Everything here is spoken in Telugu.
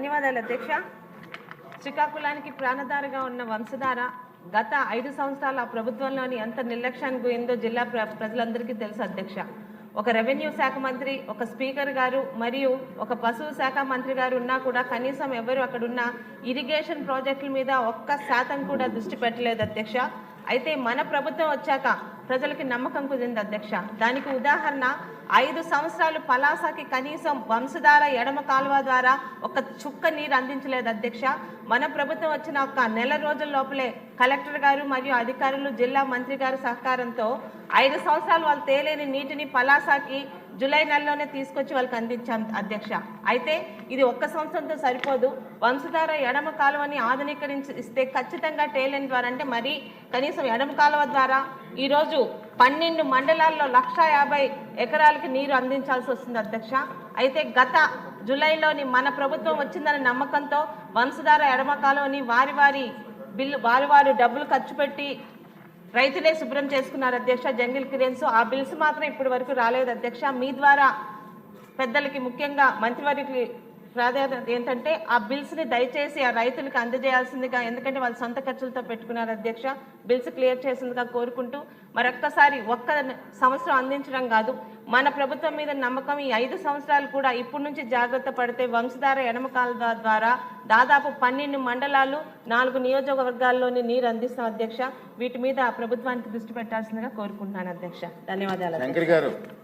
ధన్యవాదాలు అధ్యక్ష. శ్రీకాకుళానికి ప్రాణధారగా ఉన్న వంశధార గత 5 సంవత్సరాల ప్రభుత్వంలోని ఎంత నిర్లక్ష్యానికి పోయిందో జిల్లా ప్రజలందరికీ తెలుసు అధ్యక్ష. ఒక రెవెన్యూ శాఖ మంత్రి, ఒక స్పీకర్ గారు మరియు ఒక పశువు శాఖ మంత్రి గారు ఉన్నా కూడా కనీసం ఎవరు అక్కడున్న ఇరిగేషన్ ప్రాజెక్టుల మీద 1% కూడా దృష్టి పెట్టలేదు అధ్యక్ష. అయితే మన ప్రభుత్వం వచ్చాక ప్రజలకి నమ్మకం కుదిరింది అధ్యక్ష. దానికి ఉదాహరణ 5 సంవత్సరాలు పలాసకి కనీసం వంశధార ఎడమ కాలువ ద్వారా ఒక చుక్క నీరు అందించలేదు అధ్యక్ష. మన ప్రభుత్వం వచ్చిన ఒక నెల రోజుల లోపలే కలెక్టర్ గారు మరియు అధికారులు, జిల్లా మంత్రి గారి సహకారంతో 5 సంవత్సరాలు వాళ్ళు తేలేని నీటిని పలాసకి జూలై నెలలోనే తీసుకొచ్చి వాళ్ళకి అందించాం అధ్యక్ష. అయితే ఇది 1 సంవత్సరంతో సరిపోదు. వంశధార ఎడమ కాలువని ఆధునీకరిస్తే ఖచ్చితంగా టేలెన్ ద్వారా అంటే మరి కనీసం ఎడమ కాలువ ద్వారా ఈరోజు 12 మండలాల్లో 150 ఎకరాలకి నీరు అందించాల్సి వస్తుంది అధ్యక్ష. అయితే గత జూలైలోని మన ప్రభుత్వం వచ్చిందనే నమ్మకంతో వంశధార ఎడమ కాలువని వారి డబ్బులు ఖర్చు పెట్టి రైతులే శుభ్రం చేసుకున్నారు అధ్యక్ష. జంగిల్ క్లియరెన్స్ ఆ బిల్స్ మాత్రం ఇప్పటి వరకు రాలేదు అధ్యక్ష. మీ ద్వారా పెద్దలకి, ముఖ్యంగా మంత్రివర్యులకి ప్రాధాన్యత ఏంటంటే ఆ బిల్స్ని దయచేసి ఆ రైతులకు అందజేయాల్సిందిగా, ఎందుకంటే వాళ్ళు సొంత ఖర్చులతో పెట్టుకున్నారు అధ్యక్ష. బిల్స్ క్లియర్ చేసిందిగా కోరుకుంటూ మరొక్కసారి 1 సంవత్సరం అందించడం కాదు, మన ప్రభుత్వం మీద నమ్మకం ఈ 5 సంవత్సరాలు కూడా ఇప్పటి నుంచి జాగ్రత్త పడితే వంశధార ఎడమ కాలువ ద్వారా దాదాపు 12 మండలాలు 4 నియోజకవర్గాల్లోని నీరు అందిస్తాం అధ్యక్ష. వీటి మీద ప్రభుత్వానికి దృష్టి పెట్టాల్సిందిగా కోరుకుంటున్నాను అధ్యక్ష. ధన్యవాదాలు.